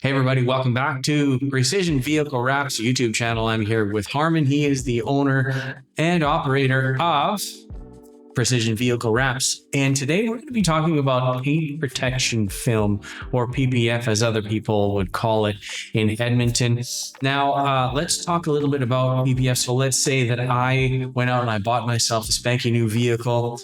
Hey everybody, welcome back to Precision Vehicle Wraps YouTube channel. I'm here with Harmon. He is the owner and operator of Precision Vehicle Wraps. And today we're going to be talking about paint protection film, or PPF as other people would call it in Edmonton. Now, let's talk a little bit about PPF. So let's say that I went out and I bought myself a spanky new vehicle.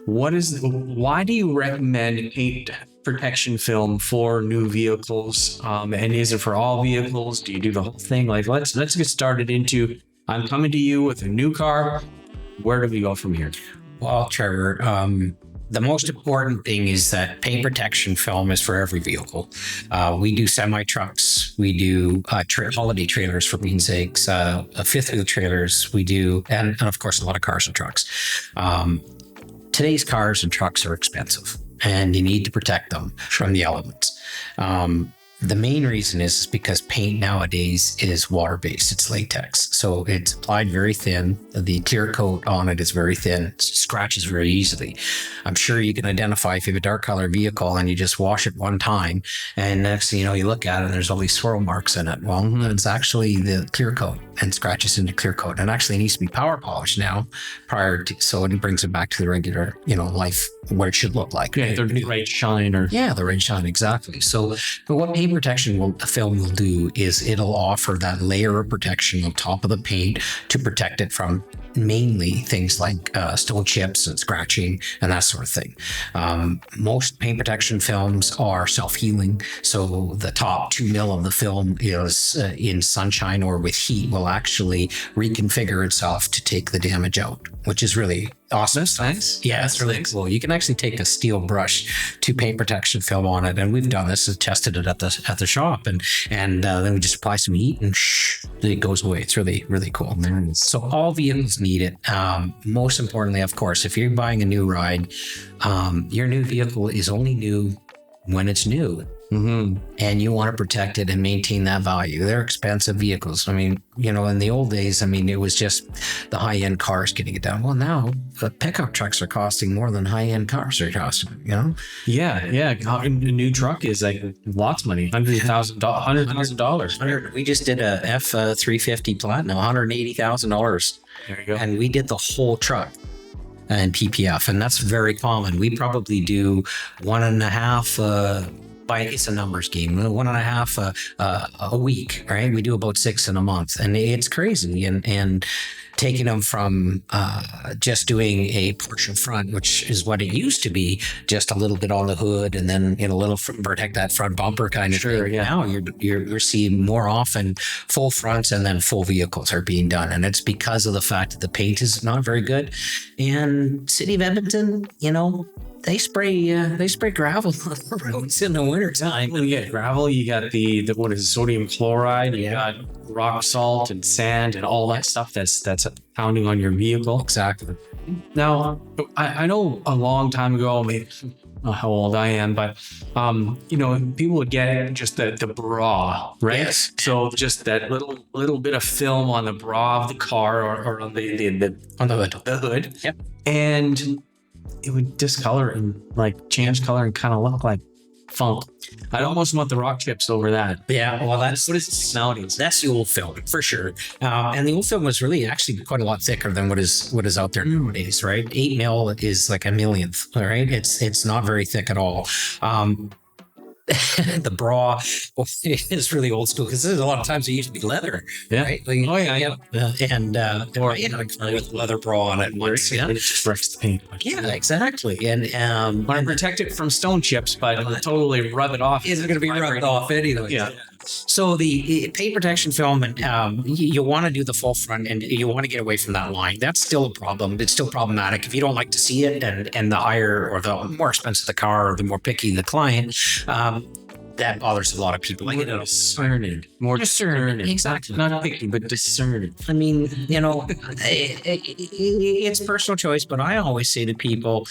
Why do you recommend paint protection film for new vehicles? And is it for all vehicles? Do you do the whole thing? Like, let's get started into, I'm coming to you with a new car. Where do we go from here? Well, Trevor, the most important thing is that paint protection film is for every vehicle. We do semi-trucks, we do holiday trailers, for being sakes, fifth wheel trailers, we do, and of course, a lot of cars and trucks. Today's cars and trucks are expensive, and you need to protect them from the elements. The main reason is because paint nowadays is water-based. It's latex. So it's applied very thin. The clear coat on it is very thin. It scratches very easily. I'm sure you can identify if you have a dark color vehicle and you just wash it one time, and next thing you know, you look at it and there's all these swirl marks in it. Well, it's actually the clear coat and scratches into clear coat. And actually it needs to be power polished now so it brings it back to the regular, life, what it should look like. Yeah, the right shine the right shine, exactly. So, but what paint protection film will do is it'll offer that layer of protection on top of the paint to protect it from mainly things like stone chips and scratching and that sort of thing. Most paint protection films are self-healing. So the top 2 mil of the film is in sunshine or with heat will actually reconfigure itself to take the damage out, which is really awesome. That's nice. Yeah, that's really cool. You can actually take a steel brush to paint protection film on it, and we've done this and tested it at the shop, and then we just apply some heat and it goes away. It's really, really cool. Nice. So all vehicles need it. Most importantly, of course, if you're buying a new ride, your new vehicle is only new when it's new. Mm-hmm. And you want to protect it and maintain that value. They're expensive vehicles. I mean, in the old days, it was just the high-end cars getting it done. Well, now the pickup trucks are costing more than high-end cars are costing, Yeah. A new truck is like lots of money, $100,000. We just did a F350 Platinum, $180,000. There you go. And we did the whole truck and PPF, and that's very common. We probably do 1.5, it's a numbers game, 1.5 a week, right? We do about 6 in a month, and it's crazy. And taking them from just doing a partial front, which is what it used to be, just a little bit on the hood and then a little protect that front bumper kind of thing. Yeah. Now you're seeing more often full fronts and then full vehicles are being done, and it's because of the fact that the paint is not very good. And City of Edmonton, they spray gravel on the roads in the wintertime. When you get gravel, you got the what is it, sodium chloride, you got rock salt and sand and all that stuff that's pounding on your vehicle. Exactly. Now, I know a long time ago, maybe not how old I am, but people would get just the bra, right? Yes. So just that little bit of film on the bra of the car or on the hood. The hood. Yep. And it would discolor and change color and kind of look like funk. I'd almost want the rock chips over that. Yeah, well, what is it nowadays? That's the old film for sure. And the old film was really actually quite a lot thicker than what is out there nowadays, right? 8 mil is like a millionth, right? It's not very thick at all. The bra is really old school because a lot of times it used to be leather. Yeah. Right? Or with leather bra on it once. Yeah. And it just wrecks the paint. Yeah, exactly. And want to protect it from stone chips, but totally rub it off. Isn't going to be rubbed off anyway. Yeah. So the paint protection film, you want to do the full front and you want to get away from that line. That's still a problem. It's still problematic. If you don't like to see it and the higher or the more expensive the car or the more picky the client, that bothers a lot of people. Discerning. More discerning. Exactly. Not picky, but discerning. It's personal choice, but I always say to people,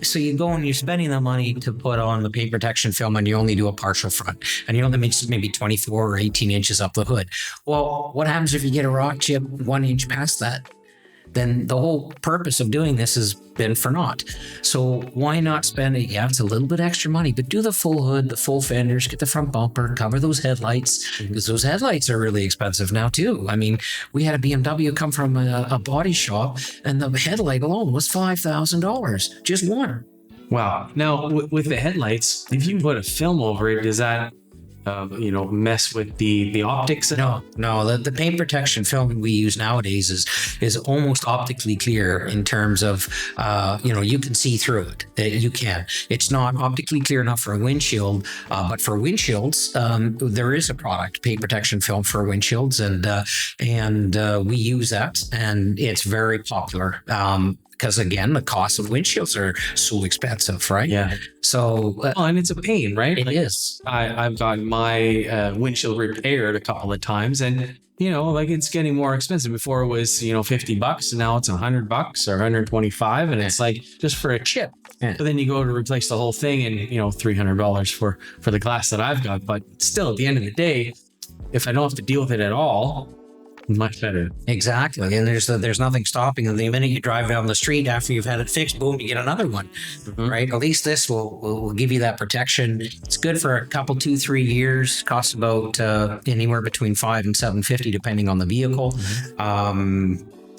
so you go and you're spending the money to put on the paint protection film and you only do a partial front and you only make maybe 24 or 18 inches up the hood. Well, what happens if you get a rock chip 1 inch past that? then the whole purpose of doing this has been for naught. So why not spend it? Yeah, it's a little bit extra money, but do the full hood, the full fenders, get the front bumper, cover those headlights, because those headlights are really expensive now too. I mean, we had a BMW come from a body shop, and the headlight alone was $5,000, just one. Wow. Now, with the headlights, if you put a film over it, does that, mess with the optics? No. The paint protection film we use nowadays is almost optically clear in terms of, you can see through it. You can. It's not optically clear enough for a windshield, but for windshields, there is a product, paint protection film for windshields, and we use that, and it's very popular. Because again, the cost of windshields are so expensive, right? Yeah. So, and it's a pain, right? It is. I've gotten my windshield repaired a couple of times, and it's getting more expensive. Before it was $50, and now it's $100 or $125, and it's like just for a chip. Yeah. But then you go to replace the whole thing, and $300 for the glass that I've got. But still, at the end of the day, if I don't have to deal with it at all, much better. Exactly. And there's nothing stopping them. The minute you drive down the street after you've had it fixed, boom, you get another one, right? At least this will give you that protection. It's good for a couple, 2-3 years. Costs about anywhere between $500 and $750, depending on the vehicle.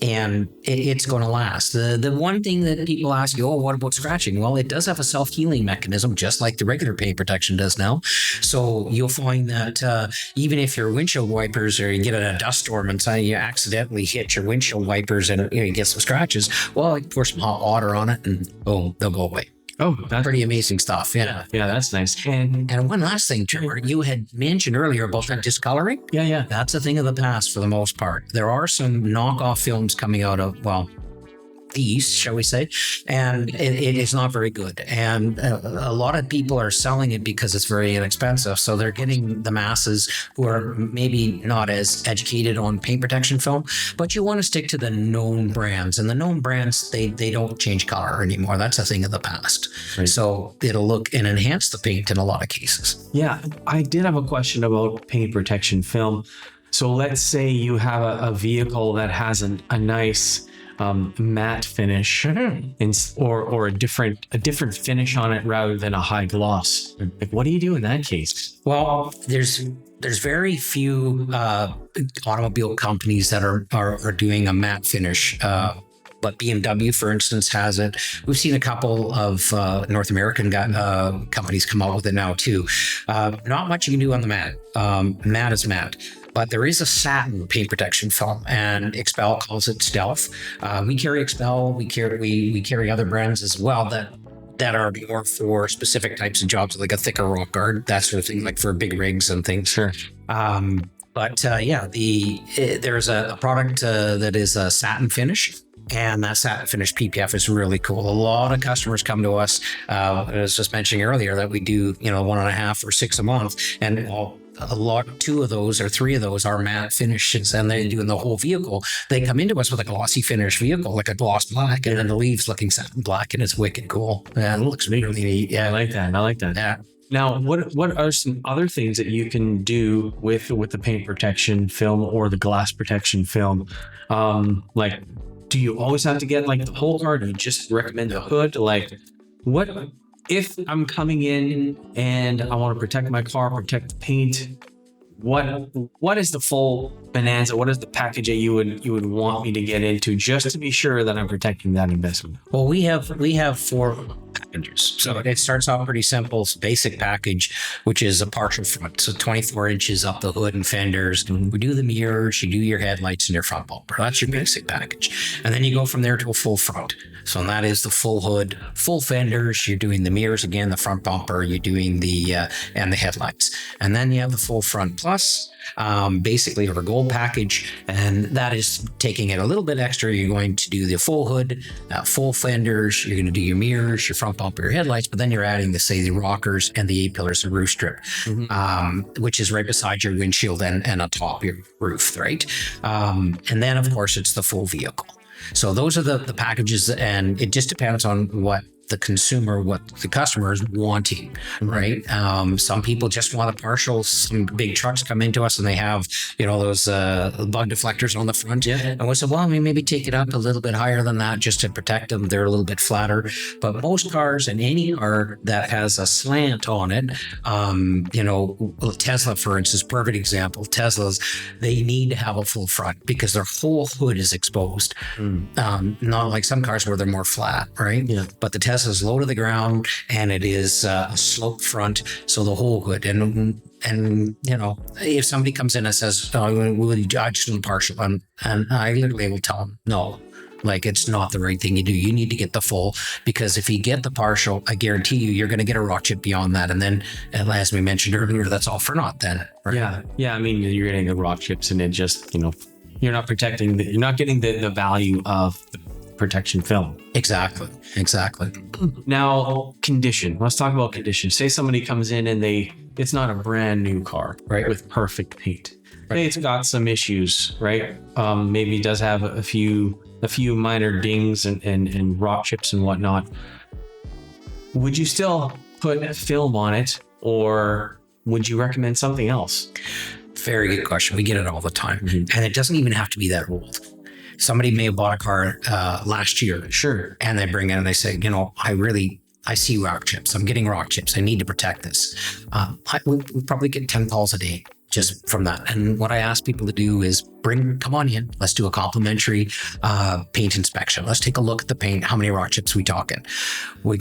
And it's going to last. The one thing that people ask you, what about scratching? Well, it does have a self-healing mechanism, just like the regular paint protection does now. So you'll find that even if your windshield wipers, or you get in a dust storm and you accidentally hit your windshield wipers and you get some scratches, well, pour some hot water on it and boom, they'll go away. Oh, that's pretty amazing stuff. Yeah, that's nice. And one last thing, Trevor, you had mentioned earlier about that discoloring. Yeah. That's a thing of the past for the most part. There are some knockoff films coming out of, the East, shall we say, and it is not very good. And a lot of people are selling it because it's very inexpensive. So they're getting the masses who are maybe not as educated on paint protection film, but you want to stick to the known brands. And the known brands, they don't change color anymore. That's a thing of the past. Right. So it'll look and enhance the paint in a lot of cases. Yeah, I did have a question about paint protection film. So let's say you have a vehicle that has a nice matte finish, or a different finish on it rather than a high gloss. Like, what do you do in that case? Well, there's very few automobile companies that are doing a matte finish. But BMW, for instance, has it. We've seen a couple of North American companies come out with it now too. Not much you can do on the matte. Matte is matte. But there is a satin paint protection film, and Expel calls it Stealth. We carry Expel. We carry other brands as well that are more for specific types of jobs, like a thicker rock guard, that sort of thing, like for big rigs and things. Sure. There's a product that is a satin finish. And that satin finish PPF is really cool. A lot of customers come to us. I was just mentioning earlier that we do, 1.5 or 6 a month, and two of those or 3 of those are matte finishes, and they do in the whole vehicle. They come into us with a glossy finish vehicle, like a gloss black, and then the leaves looking satin black, and it's wicked cool. And it looks really neat. Yeah, I like that. Yeah. Now, what are some other things that you can do with the paint protection film or the glass protection film? Do you always have to get like the whole car? Do you just recommend the hood? Like, what if I'm coming in and I want to protect my car, protect the paint? What is the full bonanza? What is the package that you would want me to get into just to be sure that I'm protecting that investment? Well, we have 4 packages. So it starts off pretty simple. It's a basic package, which is a partial front. So 24 inches up the hood and fenders. We do the mirrors, you do your headlights and your front bumper. That's your basic package. And then you go from there to a full front. So that is the full hood, full fenders. You're doing the mirrors again, the front bumper. You're doing and the headlights. And then you have the full front plus. Basically our gold package, and that is taking it a little bit extra. You're going to do the full hood, full fenders, you're going to do your mirrors, your front bumper, your headlights, but then you're adding the rockers and the A-pillars and roof strip, which is right beside your windshield and atop your roof, right? And then of course it's the full vehicle. So those are the packages, and it just depends on what the consumer, what the customer is wanting, right? Some people just want a partial. Some big trucks come into us and they have, those bug deflectors on the front. Yeah. And we said, well, we maybe take it up a little bit higher than that just to protect them. They're a little bit flatter. But most cars, and any car that has a slant on it, Tesla, for instance, perfect example. Teslas, they need to have a full front because their whole hood is exposed. Not like some cars where they're more flat, right? Yeah. But the Tesla is low to the ground and it is a sloped front, so the whole hood. And if somebody comes in and says, "Oh, will you judge them partial?" and I literally will tell them, no. Like, it's not the right thing you do. You need to get the full, because if you get the partial, I guarantee you're going to get a rock chip beyond that. And then, as we mentioned earlier, that's all for naught then. Right? Yeah. I mean, you're getting the rock chips and it just, you're not protecting, you're not getting the value of the protection film. Exactly. Now, condition. Let's talk about condition. Say somebody comes in and it's not a brand new car, right, with perfect paint. Hey, it's got some issues, right? Maybe it does have a few minor dings and rock chips and whatnot. Would you still put film on it, or would you recommend something else? Very good question. We get it all the time. And it doesn't even have to be that old. Somebody may have bought a car last year. Sure. And they bring in and they say, I see rock chips. I'm getting rock chips. I need to protect this. We probably get 10 calls a day just from that. And what I ask people to do is come on in. Let's do a complimentary paint inspection. Let's take a look at the paint. How many rock chips we talking? We'll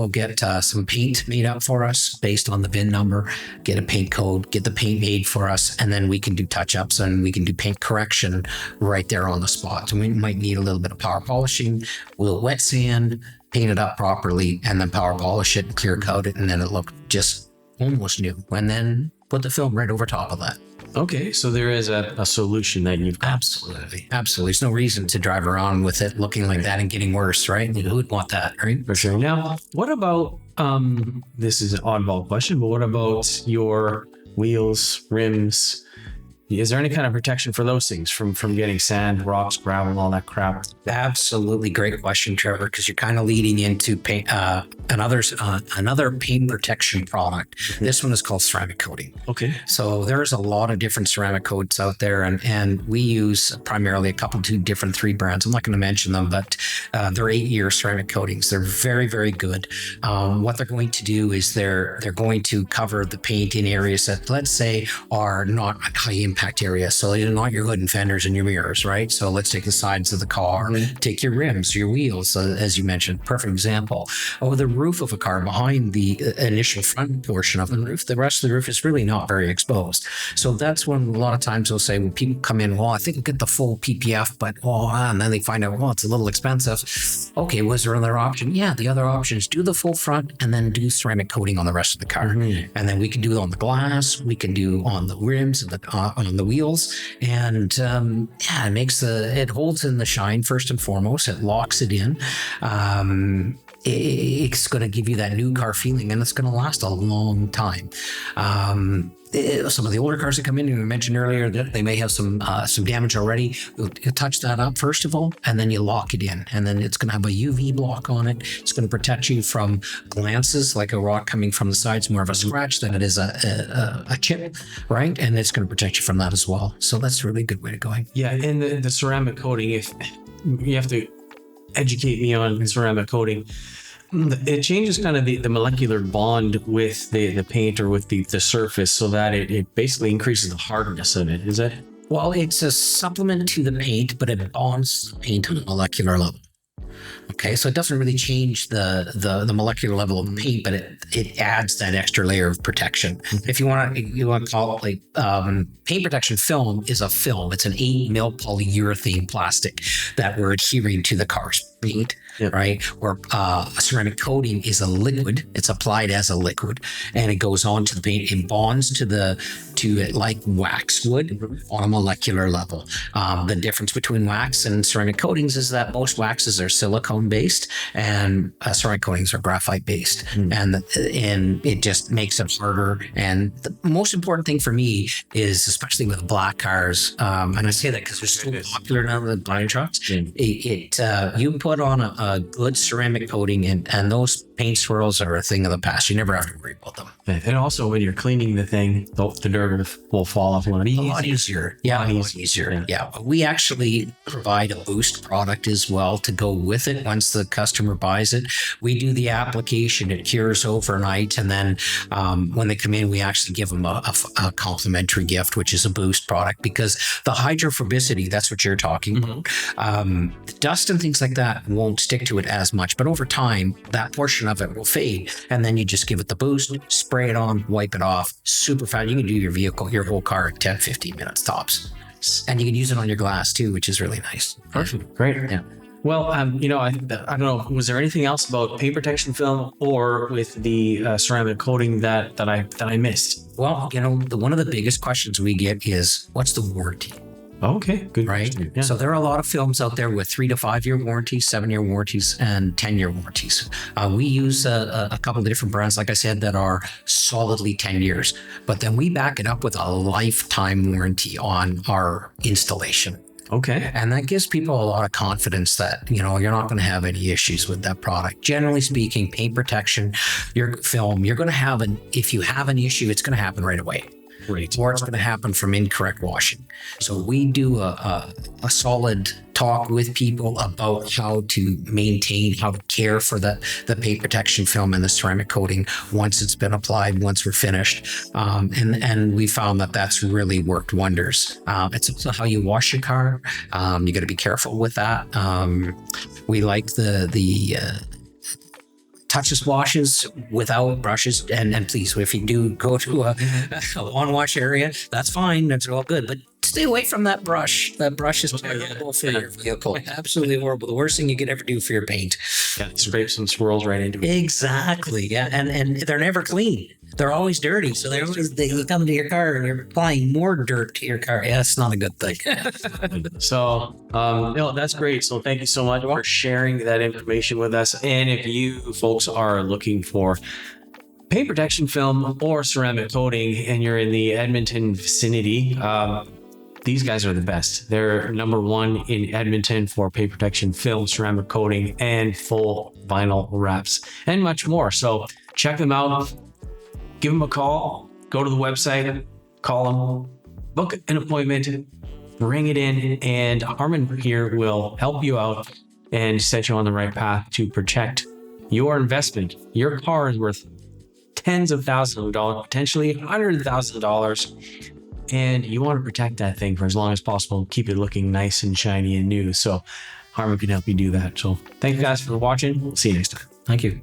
get some paint made up for us based on the VIN number, get a paint code, get the paint made for us, and then we can do touch-ups and we can do paint correction right there on the spot. And we might need a little bit of power polishing. We'll wet sand, paint it up properly, and then power polish it, clear coat it, and then it looked just almost new. And then put the film right over top of that. Okay, so there is a solution that you've got. Absolutely. There's no reason to drive around with it looking like that and getting worse, right? Who would want that, right? For sure. Now, what about, this is an oddball question, but what about your wheels, rims? Is there any kind of protection for those things from getting sand, rocks, gravel, all that crap? Absolutely. Great question, Trevor, because you're kind of leading into paint, another paint protection product. This one is called ceramic coating. Okay. So there's a lot of different ceramic coats out there, and we use primarily three brands. I'm not going to mention them, but they're 8-year ceramic coatings. They're very, very good. What they're going to do is they're going to cover the paint in areas that, let's say, are not high impact area. So not your hood and fenders and your mirrors, right? So let's take the sides of the car, take your rims, your wheels, as you mentioned, perfect example. Oh, the roof of a car behind the initial front portion of the roof, the rest of the roof is really not very exposed. So that's when a lot of times they'll say, when people come in, well, I think I'll get the full PPF, but and then they find out, well, it's a little expensive. Okay, was there another option? Yeah, the other option is do the full front and then do ceramic coating on the rest of the car. And then we can do it on the glass, we can do on the rims and on the wheels, and it holds in the shine first and foremost. It locks it in. It's going to give you that new car feeling, and it's going to last a long time. Some of the older cars that come in, you mentioned earlier that they may have some damage already. You touch that up first of all, and then you lock it in, and then it's going to have a UV block on it. It's going to protect you from glances, like a rock coming from the sides, more of a scratch than it is a chip, right? And it's going to protect you from that as well. So that's a really good way to go. Yeah, and the ceramic coating, if you have to educate me on ceramic coating, it changes kind of the molecular bond with the paint or with the surface, so that it basically increases the hardness of it. Is it? Well, it's a supplement to the paint, but it bonds the paint on a molecular level. Okay, so it doesn't really change the molecular level of paint, but it adds that extra layer of protection. If you want to call it like paint protection film is a film. It's an 8 mil polyurethane plastic that we're adhering to the car's paint. Yep. Right? Where a ceramic coating is a liquid. It's applied as a liquid, and it goes on to the paint. It bonds to to it like wax would on a molecular level. The difference between wax and ceramic coatings is that most waxes are silicone based and ceramic coatings are graphite based, and it just makes it harder. And the most important thing for me is, especially with black cars, and I say that because they're so popular now with blind trucks. You put on a good ceramic coating, and those paint swirls are a thing of the past. You never have to worry about them. And also, when you're cleaning the thing, the dirt will fall off a lot easier. Yeah, a lot easier. Yeah. We actually provide a boost product as well to go with it. Once the customer buys it, we do the application. It cures overnight, and then when they come in, we actually give them a complimentary gift, which is a boost product, because the hydrophobicity, that's what you're talking about. The dust and things like that won't stick to it as much, but over time, that portion of it will fade, and then you just give it the boost, spray it on, wipe it off, super fast. You can do your whole car in 10, 15 minutes tops. And you can use it on your glass too, which is really nice. Perfect. Great. Yeah. Well, I don't know. Was there anything else about paint protection film or with the ceramic coating that I missed? Well, one of the biggest questions we get is, what's the warranty? Okay, good. Right. Yeah. So there are a lot of films out there with 3 to 5 year warranties, 7-year warranties, and 10-year warranties. We use a couple of different brands, like I said, that are solidly 10 years, but then we back it up with a lifetime warranty on our installation. Okay. And that gives people a lot of confidence that, you're not going to have any issues with that product. Generally speaking, paint protection, your film, you're going to have if you have an issue, it's going to happen right away. Great. Or it's going to happen from incorrect washing. So we do a solid talk with people about how to maintain, how to care for the paint protection film and the ceramic coating once it's been applied, once we're finished. And we found that that's really worked wonders. It's also how you wash your car. You got to be careful with that. We like the touchless washes without brushes, and please, if you do go to a lawn wash area, that's fine, that's all good, but stay away from that brush. That brush is terrible for your vehicle. Absolutely horrible. The worst thing you could ever do for your paint. Yeah, scrape some swirls right into it. Exactly. Yeah, and they're never clean. They're always dirty. So they come to your car and you're applying more dirt to your car. Yeah, that's not a good thing. So, that's great. So thank you so much for sharing that information with us. And if you folks are looking for paint protection film or ceramic coating and you're in the Edmonton vicinity, these guys are the best. They're number one in Edmonton for paint protection film, ceramic coating, and full vinyl wraps, and much more. So check them out. Give them a call. Go to the website. Call them. Book an appointment. Bring it in. And Harmon here will help you out and set you on the right path to protect your investment. Your car is worth tens of thousands of dollars, potentially $100,000. And you want to protect that thing for as long as possible. Keep it looking nice and shiny and new. So Harmon can help you do that. So thank you guys for watching. We'll see you next time. Thank you.